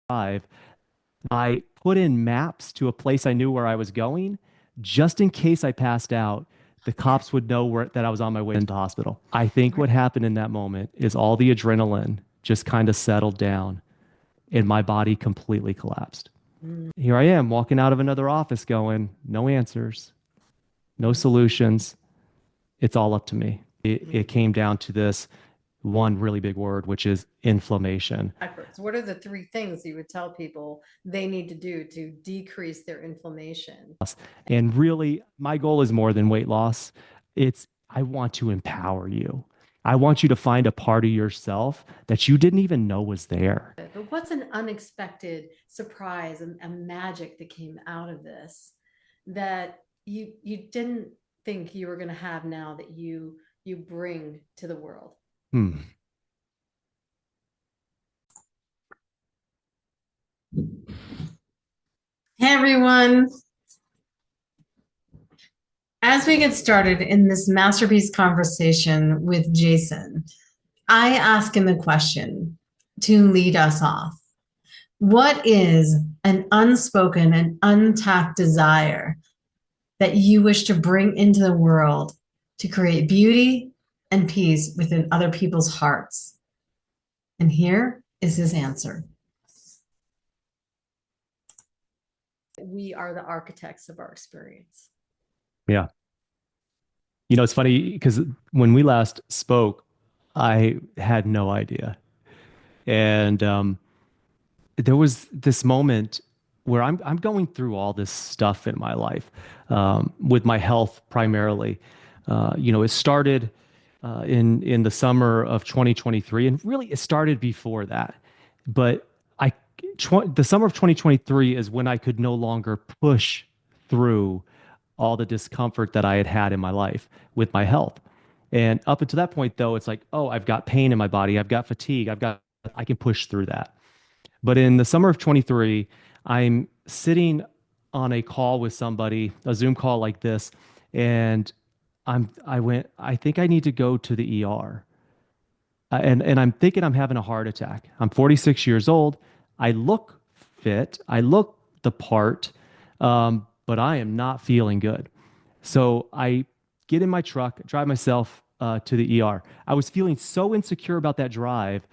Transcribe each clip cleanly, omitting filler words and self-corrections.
drive, I put in maps to a place I knew where I was going, just in case I passed out. The cops would know that I was on my way into hospital. I think what happened in that moment is all the adrenaline just kind of settled down and my body completely collapsed. Mm. Here I am walking out of another office going, no answers, no solutions. It's all up to me. It came down to this one really big word, which is inflammation. Backwards. What are the three things you would tell people they need to do to decrease their inflammation? And really, my goal is more than weight loss. I want to empower you. I want you to find a part of yourself that you didn't even know was there. But what's an unexpected surprise and a magic that came out of this that you didn't think you were going to have now that you bring to the world? Hmm. Hey everyone. As we get started in this masterpiece conversation with Jason, I ask him a question to lead us off. What is an unspoken and untapped desire that you wish to bring into the world to create beauty and peace within other people's hearts? And here is his answer. We are the architects of our experience. Yeah. It's funny because when we last spoke, I had no idea. And there was this moment where I'm going through all this stuff in my life, with my health primarily. It started in the summer of 2023, and really it started before that. But the summer of 2023 is when I could no longer push through all the discomfort that I had had in my life with my health. And up until that point, though, it's like, oh, I've got pain in my body, I've got fatigue, I can push through that. But in the summer of 23, I'm sitting on a call with somebody, a Zoom call like this, and I think I need to go to the ER. And I'm thinking I'm having a heart attack. I'm 46 years old. I look fit. I look the part, but I am not feeling good. So I get in my truck, drive myself to the ER. I was feeling so insecure about that drive.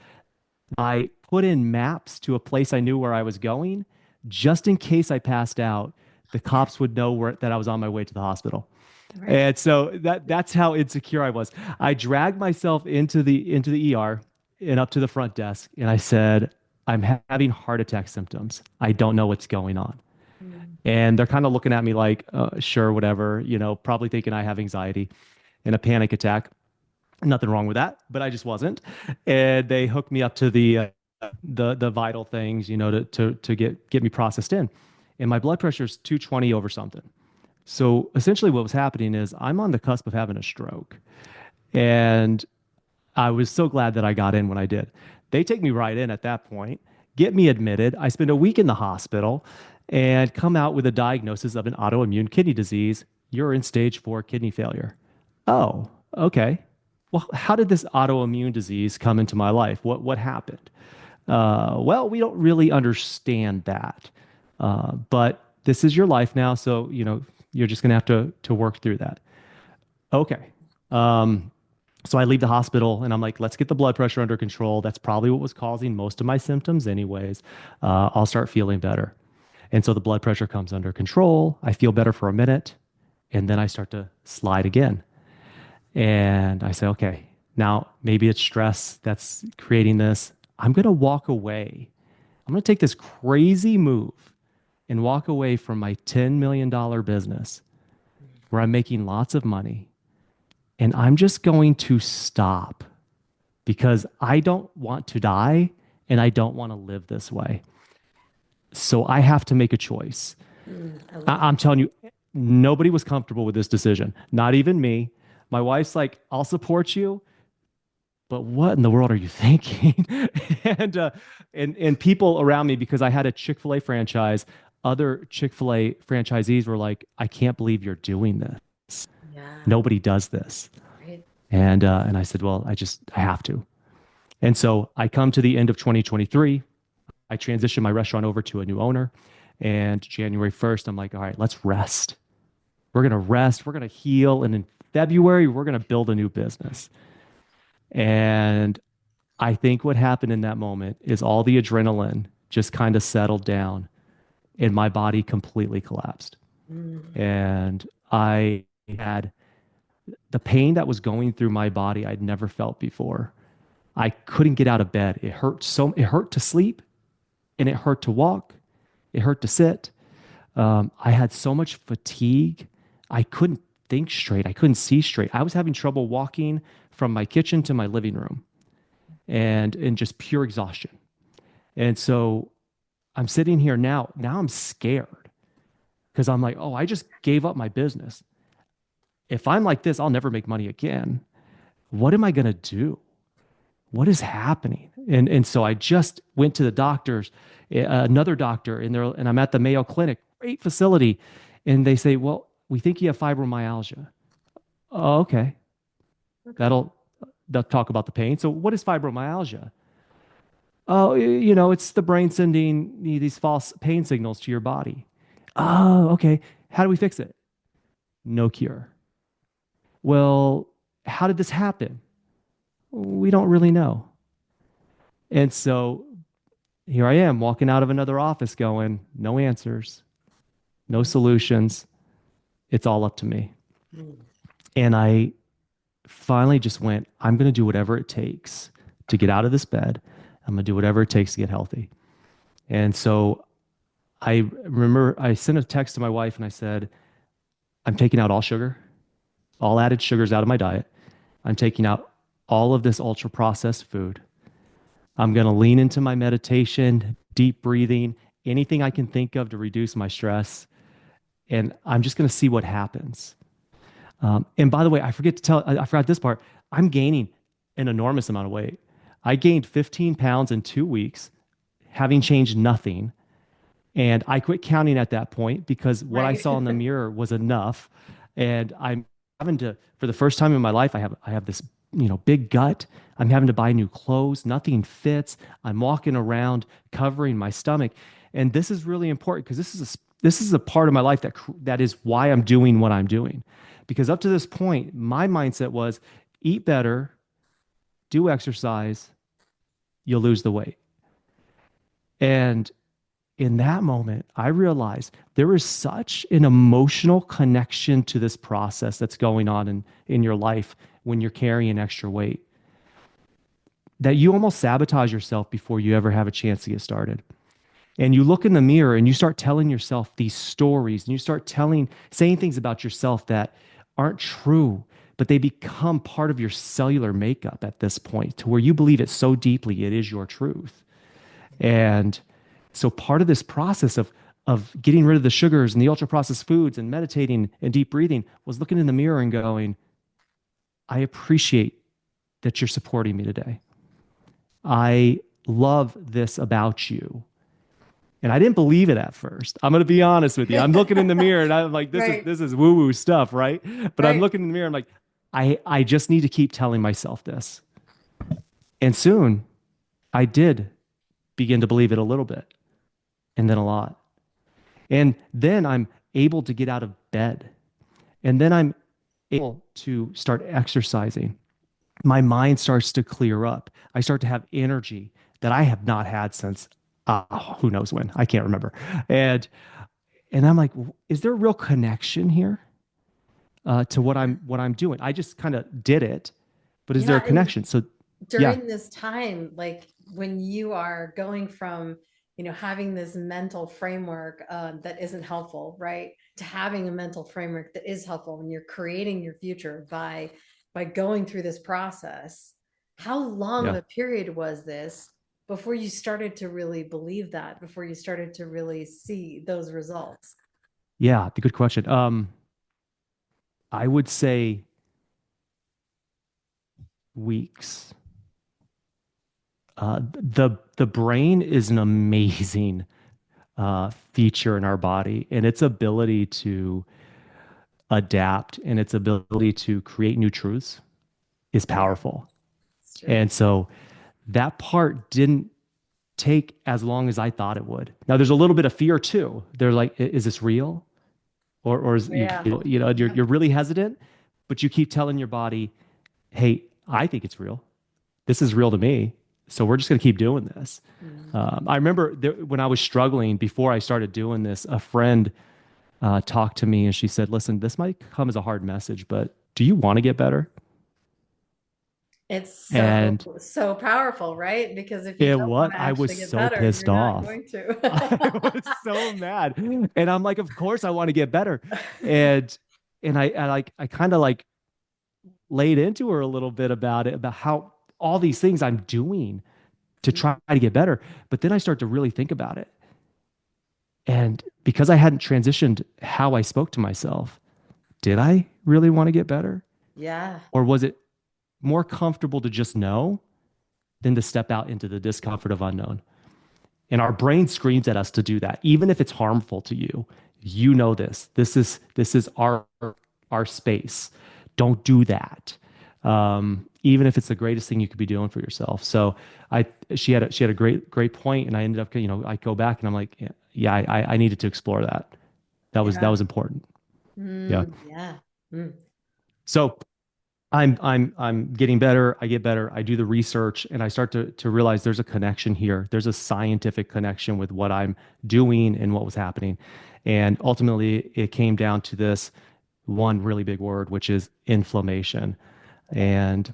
I put in maps to a place I knew where I was going, just in case I passed out. The cops would know that I was on my way to the hospital. Right. And so that's how insecure I was. I dragged myself into the ER and up to the front desk, and I said, "I'm having heart attack symptoms. I don't know what's going on." Mm. And they're kind of looking at me like, "Sure, whatever," probably thinking I have anxiety and a panic attack. Nothing wrong with that, but I just wasn't. And they hooked me up to the vital things, to get me processed in. And my blood pressure is 220 over something. So essentially, what was happening is I'm on the cusp of having a stroke. And I was so glad that I got in when I did. They take me right in at that point, get me admitted. I spend a week in the hospital and come out with a diagnosis of an autoimmune kidney disease. You're in stage 4 kidney failure. Oh, okay. Well, how did this autoimmune disease come into my life? What happened? Well, we don't really understand that. But this is your life now, so you're just gonna have to work through that. Okay. So I leave the hospital and I'm like, let's get the blood pressure under control. That's probably what was causing most of my symptoms, anyways. I'll start feeling better. And so the blood pressure comes under control. I feel better for a minute, and then I start to slide again. And I say, okay, now maybe it's stress that's creating this. I'm going to walk away. I'm going to take this crazy move and walk away from my $10 million business where I'm making lots of money. And I'm just going to stop because I don't want to die and I don't want to live this way. So I have to make a choice. I'm telling you, nobody was comfortable with this decision, not even me. My wife's like, I'll support you, but what in the world are you thinking? And people around me, because I had a Chick-fil-A franchise, other Chick-fil-A franchisees were like, I can't believe you're doing this. Yeah. Nobody does this. Right. And I said, well, I have to. And so I come to the end of 2023. I transitioned my restaurant over to a new owner. And January 1st, I'm like, all right, let's rest. We're going to rest. We're going to heal. And in February, we're going to build a new business. And I think what happened in that moment is all the adrenaline just kind of settled down and my body completely collapsed. Mm. And I had the pain that was going through my body I'd never felt before. I couldn't get out of bed. It hurt to sleep and it hurt to walk. It hurt to sit. I had so much fatigue. I couldn't think straight. I couldn't see straight. I was having trouble walking from my kitchen to my living room and in just pure exhaustion. And so I'm sitting here now. Now I'm scared because I'm like, oh, I just gave up my business. If I'm like this, I'll never make money again. What am I going to do? What is happening? And so I just went to the doctors, another doctor, and I'm at the Mayo Clinic, great facility, and they say, well, we think you have fibromyalgia. Oh, okay. Okay. That'll they'll talk about the pain. So what is fibromyalgia? Oh, it's the brain sending these false pain signals to your body. Oh, okay. How do we fix it? No cure. Well, how did this happen? We don't really know. And so here I am walking out of another office going, no answers, no solutions. It's all up to me. Mm. And I finally just went, I'm going to do whatever it takes to get out of this bed. I'm going to do whatever it takes to get healthy. And so I remember I sent a text to my wife and I said, I'm taking out all sugar, all added sugars out of my diet. I'm taking out all of this ultra processed food. I'm going to lean into my meditation, deep breathing, anything I can think of to reduce my stress. And I'm just going to see what happens. And by the way, I forgot this part. I'm gaining an enormous amount of weight. I gained 15 pounds in 2 weeks, having changed nothing. And I quit counting at that point because what I Right. saw in the mirror was enough. And I'm having to, for the first time in my life, I have this, big gut. I'm having to buy new clothes. Nothing fits. I'm walking around covering my stomach. And this is really important because this is a part of my life that is why I'm doing what I'm doing. Because up to this point, my mindset was eat better, do exercise, you'll lose the weight. And in that moment, I realized there is such an emotional connection to this process that's going on in your life when you're carrying extra weight that you almost sabotage yourself before you ever have a chance to get started. And you look in the mirror and you start telling yourself these stories and you start saying things about yourself that aren't true, but they become part of your cellular makeup at this point to where you believe it so deeply it is your truth. And so part of this process of getting rid of the sugars and the ultra processed foods and meditating and deep breathing was looking in the mirror and going, I appreciate that you're supporting me today. I love this about you. And I didn't believe it at first. I'm going to be honest with you. I'm looking in the mirror and I'm like, this is Right. this is woo-woo stuff, right? But I'm Right. looking in the mirror, I'm like, I just need to keep telling myself this. And soon I did begin to believe it a little bit and then a lot. And then I'm able to get out of bed. And then I'm able to start exercising. My mind starts to clear up. I start to have energy that I have not had since who knows when. I can't remember. And and I'm like, is there a real connection here to what I'm doing? I just kind of did it, but is there a Yeah. And connection? So yeah, during this time, like when you are going from, having this mental framework that isn't helpful, right, to having a mental framework that is helpful, and you're creating your future by going through this process. How long of yeah, a period was this before you started to really believe that, before you started to really see those results? yeah. The good question. I would say weeks. The brain is an amazing feature in our body, and its ability to adapt and its ability to create new truths is Yeah, powerful. it's true. And so that part didn't. take as long as I thought it would. Now there's a little bit of fear too. They're like, Is this real?" Or is Yeah. you're really hesitant, but you keep telling your body, "Hey, I think it's real. This is real to me. So we're just going to keep doing this." Mm. I remember when I was struggling before I started doing this, a friend talked to me and she said, "Listen, this might come as a hard message, but do you want to get better?" It's so, And so powerful, right? Because if you it don't want was, to I was actually get so better, pissed you're not off. going I to. was so mad. And I'm like, of course I want to get better. And I kind of like laid into her a little bit about it, about how all these things I'm doing to try to get better. But then I start to really think about it. And because I hadn't transitioned how I spoke to myself, did I really want to get better? Yeah. Or was it more comfortable to just know than to step out into the discomfort of unknown? And our brain screams at us to do that, even if it's harmful to you. You know this. This is our space. Don't do that. Even if it's the greatest thing you could be doing for yourself. So I she had a great point, and I ended up, I go back and I'm like, yeah, yeah, I needed to explore that. That was Yeah. important. Yeah. Mm, yeah. Mm. So I'm getting better. I get better. I do the research and I start to realize there's a connection here. There's a scientific connection with what I'm doing and what was happening. And ultimately it came down to this one really big word, which is inflammation. And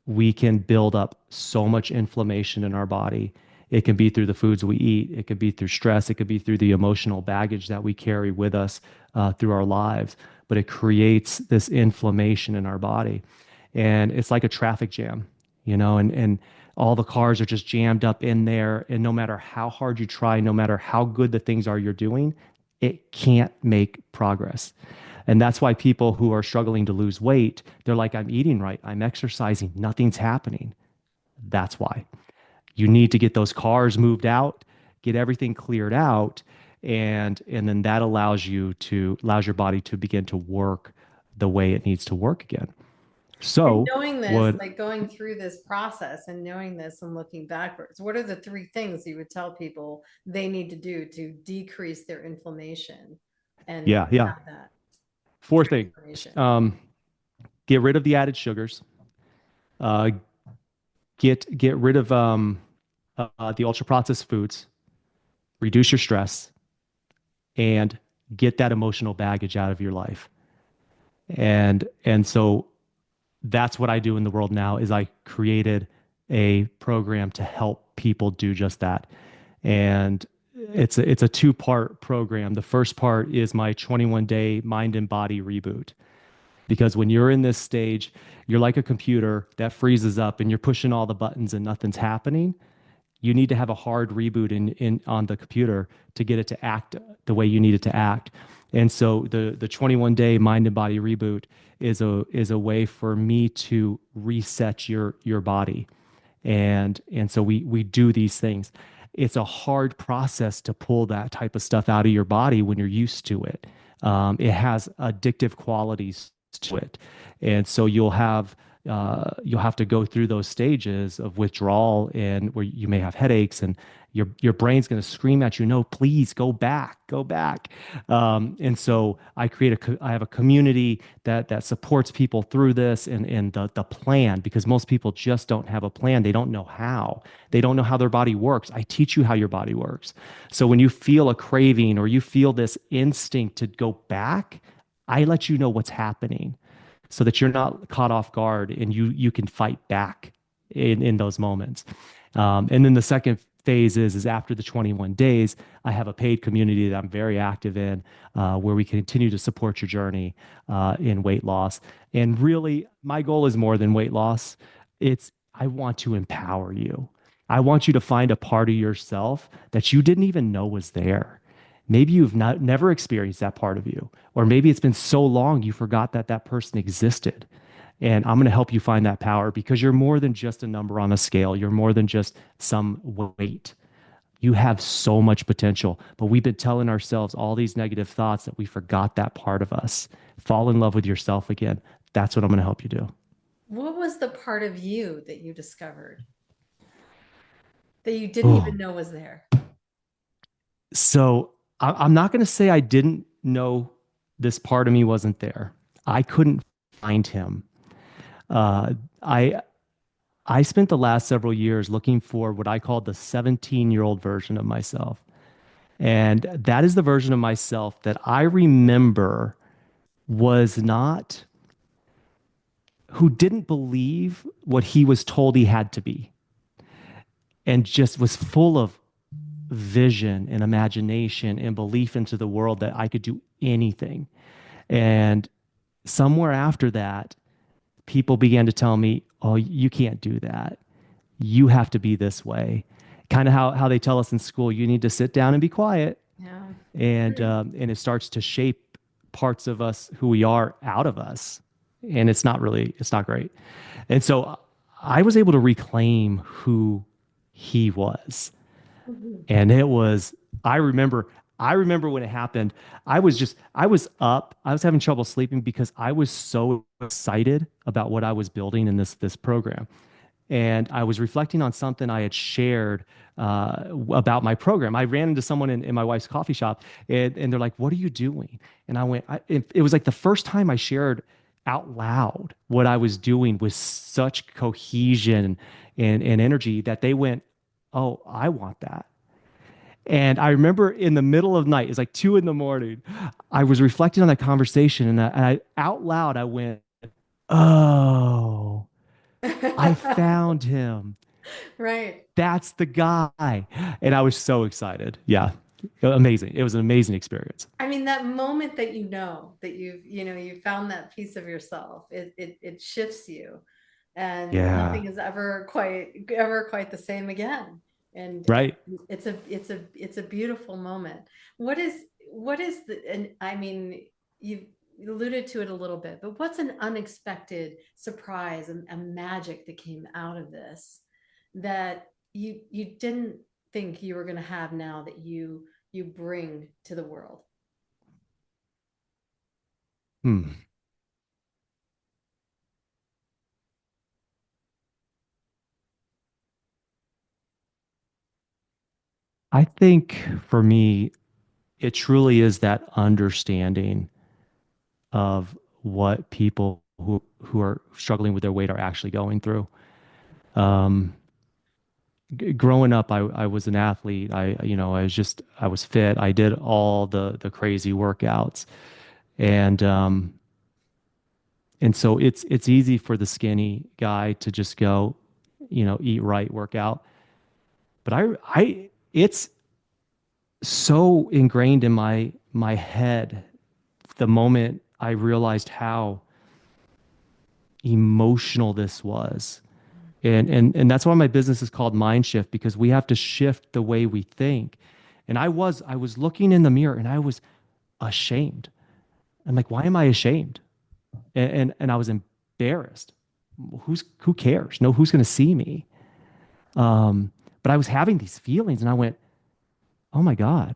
we can build up so much inflammation in our body. It can be through the foods we eat, it could be through stress, it could be through the emotional baggage that we carry with us through our lives. But it creates this inflammation in our body. And it's like a traffic jam, and all the cars are just jammed up in there. And no matter how hard you try, no matter how good the things are you're doing, it can't make progress. And that's why people who are struggling to lose weight, they're like, "I'm eating right, I'm exercising, nothing's happening." That's why you need to get those cars moved out, get everything cleared out, and then that allows your body to begin to work the way it needs to work again. And So, knowing this, what like going through this process and knowing this and looking backwards, what are the three things you would tell people they need to do to decrease their inflammation and yeah, yeah. have that Four things. transformation? Um, get rid of the added sugars. Uh, get rid of the ultra processed foods. Reduce your stress and get that emotional baggage out of your life. And so that's what I do in the world now is I created a program to help people do just that. And it's a two-part program. The first part is my 21-day mind and body reboot. Because when you're in this stage, you're like a computer that freezes up and you're pushing all the buttons and nothing's happening. You need to have a hard reboot in on the computer to get it to act the way you need it to act. And so the 21-day mind and body reboot is a way for me to reset your body. And so we do these things. It's a hard process to pull that type of stuff out of your body when you're used to it. It has addictive qualities to it, and so you'll have to go through those stages of withdrawal and where you may have headaches and your brain's going to scream at you, "No, please go back." And so I have a community that supports people through this and the plan, because most people just don't have a plan. They don't know how their body works. I teach you how your body works. So when you feel a craving or you feel this instinct to go back, I let you know what's happening so that you're not caught off guard and you can fight back in those moments. And then the second phase is after the 21 days, I have a paid community that I'm very active in, where we continue to support your journey in weight loss. And really, my goal is more than weight loss. I want to empower you. I want you to find a part of yourself that you didn't even know was there. Maybe you've never experienced that part of you, or maybe it's been so long you forgot that that person existed. And I'm going to help you find that power, because you're more than just a number on a scale. You're more than just some weight. You have so much potential, but we've been telling ourselves all these negative thoughts that we forgot that part of us. Fall in love with yourself again. That's what I'm going to help you do. What was the part of you that you discovered that you didn't even Oh, know was there? so I'm not going to say I didn't know this part of me wasn't there. I couldn't find him. Uh, I I spent the last several years looking for what I called the 17-year-old version of myself. And that is the version of myself that I remember was not, who didn't believe what he was told he had to be, and just was full of vision and imagination and belief into the world that I could do anything. And somewhere after that, people began to tell me, oh, you can't do that. You have to be this way. Kind of how they tell us in school, you need to sit down and be quiet. Yeah. And it starts to shape parts of us who we are out of us. And it's not great. And so I was able to reclaim who he was. Mhm. And it was, I remember, I remember when it happened, I was up, I was having trouble sleeping because I was so excited about what I was building in this program. And I was reflecting on something I had shared about my program. I ran into someone in my wife's coffee shop, and they're like, "What are you doing?" And I went, it was like the first time I shared out loud what I was doing with such cohesion and energy that they went, "Oh, I want that." And I remember in the middle of the night, it's like 2 in the morning, I was reflecting on that conversation, and I out loud I went, "Oh, I found him. Right. That's the guy." And I was so excited. Yeah. Amazing. It was an amazing experience. I mean, that moment that you know that you found that piece of yourself, it shifts you, and Yeah. nothing is ever quite the same again. And Right. it's a beautiful moment. What is the, and I mean, you've alluded to it a little bit, but what's an unexpected surprise and a magic that came out of this that you didn't think you were going to have now that you bring to the world? Hmm. I think for me, it truly is that understanding of what people who are struggling with their weight are actually going through. Um, Growing up, I was an athlete. I was fit. I did all the crazy workouts, and so it's easy for the skinny guy to just go, eat right, work out. But it's so ingrained in my head the moment I realized how emotional this was. And that's why my business is called Mind Shift, because we have to shift the way we think. And I was looking in the mirror and I was ashamed. I'm like, why am I ashamed? And I was embarrassed. Who cares? No, who's going to see me? But I was having these feelings, and I went, oh my God,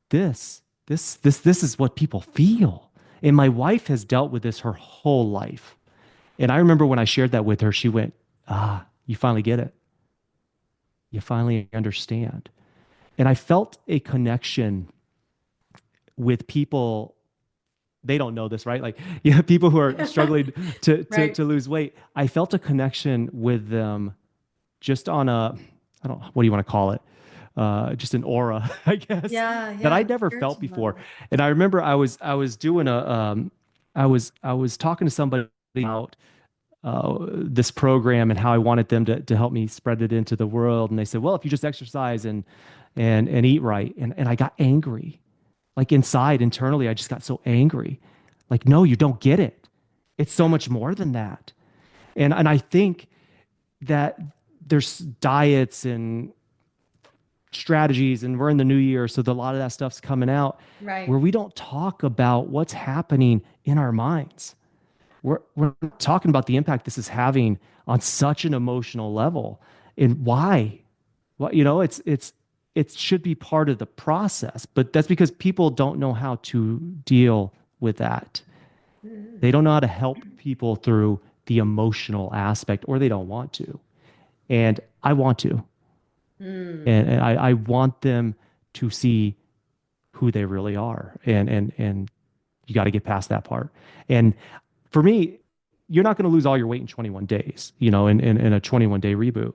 this is what people feel. And my wife has dealt with this her whole life. And I remember when I shared that with her, she went, ah, you finally get it. You finally understand. And I felt a connection with people. They don't know this, right? Like, yeah, people who are struggling Right. to lose weight. I felt a connection with them just on a, I don't, what do you want to call it? Just an aura, I guess, Yeah, that yeah, I'd the never felt spiritual before. level. And I remember I was doing I was talking to somebody about this program and how I wanted them to help me spread it into the world. And they said, well, if you just exercise and eat right. And I got angry, like inside, internally, I just got so angry. Like, no, you don't get it. It's so much more than that. And I think that there's diets and strategies, and we're in the new year, so a lot of that stuff's coming out where Right. we don't talk about what's happening in our minds. We're talking about the impact this is having on such an emotional level, and why. Well, it should be part of the process, but that's because people don't know how to deal with that. Mhm. They don't know how to help people through the emotional aspect, or they don't want to. And I want to. Mm. And I want them to see who they really are. And you got to get past that part. And for me, you're not going to lose all your weight in 21 days, in a 21 day reboot.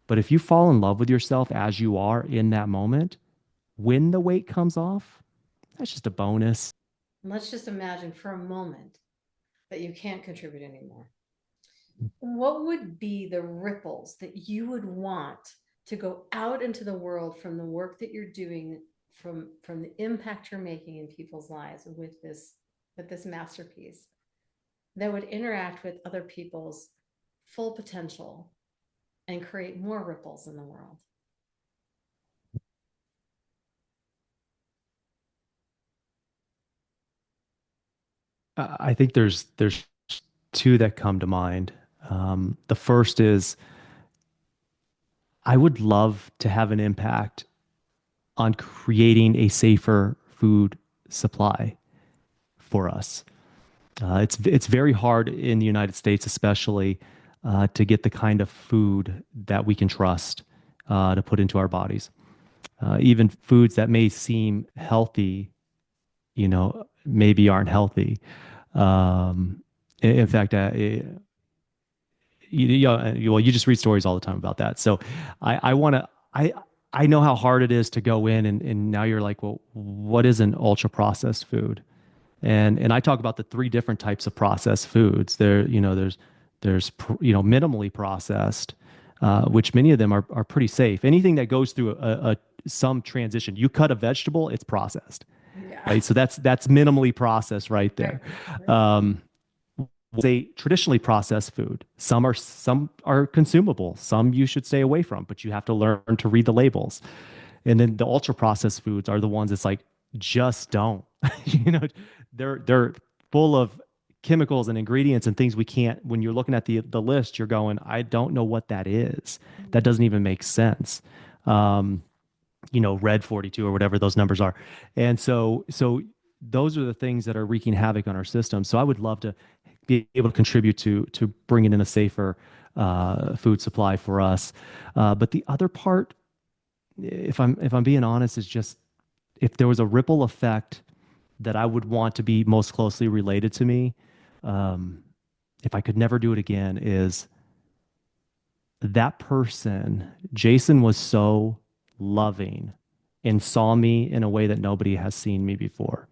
But if you fall in love with yourself as you are in that moment, when the weight comes off, that's just a bonus. Let's just imagine for a moment that you can't contribute anymore. What would be the ripples that you would want to go out into the world from the work that you're doing, from the impact you're making in people's lives with this masterpiece that would interact with other people's full potential and create more ripples in the world? I think there's two that come to mind. The first is I would love to have an impact on creating a safer food supply for us. It's very hard in the United States, especially, to get the kind of food that we can trust to put into our bodies. Even foods that may seem healthy, maybe aren't healthy. In fact, well, you just read stories all the time about that. So I want to, I know how hard it is to go in and now you're like, well, what is an ultra processed food? And I talk about the three different types of processed foods. There's minimally processed, which many of them are pretty safe. Anything that goes through some transition, you cut a vegetable, it's processed, Yeah. right? So that's minimally processed right Right. there. Right. Um, say traditionally processed food. Some are consumable. Some you should stay away from, but you have to learn to read the labels. And then the ultra processed foods are the ones that's like just don't. you know, they're full of chemicals and ingredients and things we can't. When you're looking at the list, you're going, I don't know what that is. That doesn't even make sense. Um, red 42 or whatever those numbers are. And so those are the things that are wreaking havoc on our system. So I would love to be able to contribute to bringing in a safer food supply for us. But the other part, if I'm being honest, is just if there was a ripple effect that I would want to be most closely related to me, um, if I could never do it again, is that person. Jason was so loving and saw me in a way that nobody has seen me before,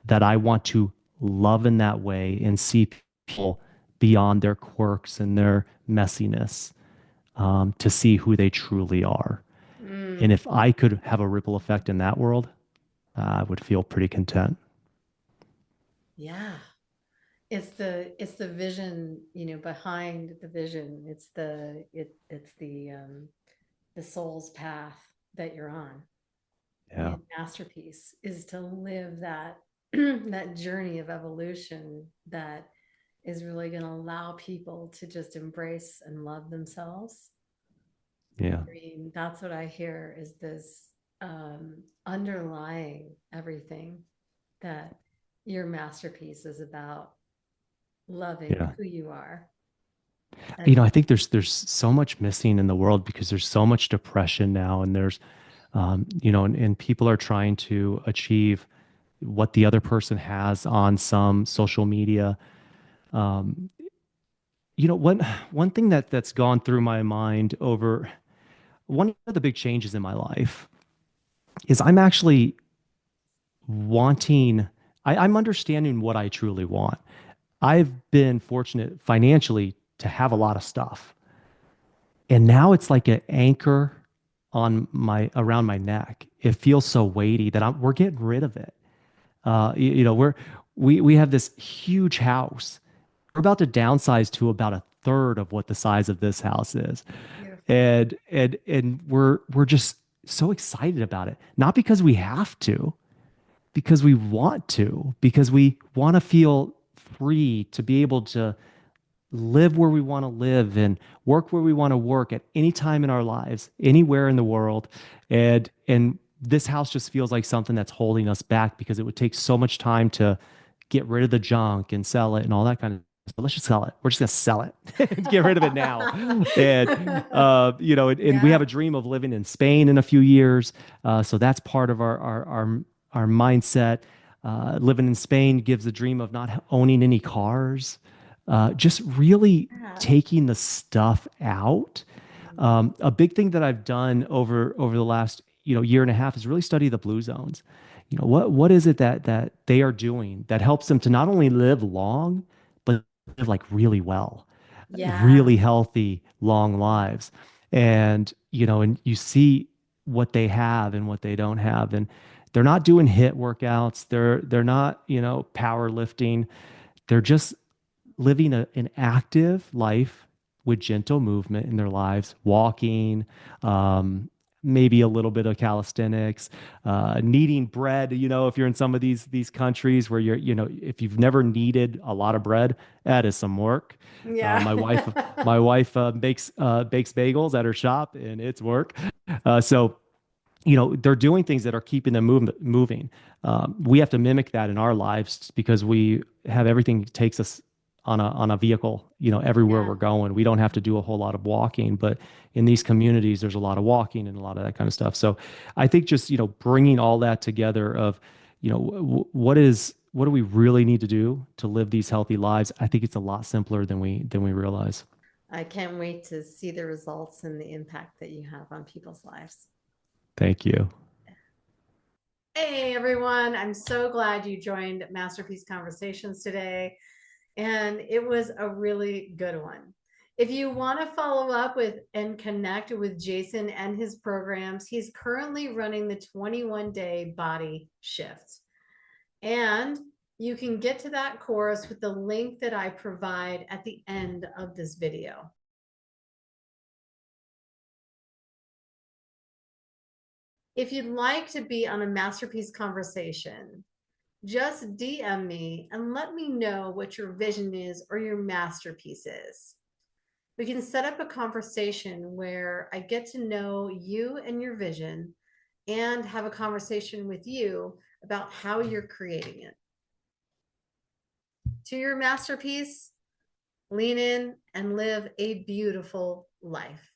that I want to love in that way and see people beyond their quirks and their messiness, to see who they truly are. And Mm. if I could have a ripple effect in that world, I would feel pretty content. Yeah. It's the vision, behind the vision. It's the soul's path that you're on. Yeah. Masterpiece is to live that that journey of evolution that is really going to allow people to just embrace and love themselves. Yeah. I mean, that's what I hear is this, underlying everything, that your masterpiece is about loving Yeah. who you are. And I think there's so much missing in the world because there's so much depression now, and there's, and people are trying to achieve what the other person has on some social media. Um, one thing that's gone through my mind over one of the big changes in my life is I'm actually wanting, I'm understanding what I truly want. I've been fortunate financially to have a lot of stuff. And now it's like an anchor on my around my neck. It feels so weighty that we're getting rid of it. We have this huge house. We're about to downsize to about a third of what the size of this house is. beautiful. And we're just so excited about it. Not because we have to, because we want to, because we want to feel free to be able to live where we want to live and work where we want to work at any time in our lives, anywhere in the world. And this house just feels like something that's holding us back because it would take so much time to get rid of the junk and sell it and all that kind of So let's just sell it. We're just gonna sell it and get rid of it now. And and we have Yeah. a dream of living in Spain in a few years. So that's part of our mindset. Living in Spain gives the dream of not owning any cars. Just really Yeah. taking the stuff out. A big thing that I've done over the last year and a half is really study the blue zones. What is it that they are doing that helps them to not only live long, but live like really well, Yeah. really healthy, long lives. And you see what they have and what they don't have. And they're not doing hit workouts. They're not, powerlifting. They're just living an active life with gentle movement in their lives, walking, um, maybe a little bit of calisthenics, kneading bread. If you're in some of these countries where if you've never kneaded a lot of bread, that is some work. Yeah. My wife bakes bagels at her shop, and it's work. So they're doing things that are keeping them moving. We have to mimic that in our lives because we have everything takes us on a vehicle, everywhere Yeah. we're going. We don't have to do a whole lot of walking, but in these communities, there's a lot of walking and a lot of that kind of stuff. So I think just, bringing all that together of, what do we really need to do to live these healthy lives? I think it's a lot simpler than we realize. I can't wait to see the results and the impact that you have on people's lives. Thank you. Hey everyone, I'm so glad you joined Masterpiece Conversations today. And it was a really good one. If you want to follow up with and connect with Jason and his programs, he's currently running the 21-day body shift. And you can get to that course with the link that I provide at the end of this video. If you'd like to be on a Masterpiece Conversation, just DM me and let me know what your vision is or your masterpiece is. We can set up a conversation where I get to know you and your vision and have a conversation with you about how you're creating it. To your masterpiece, lean in and live a beautiful life.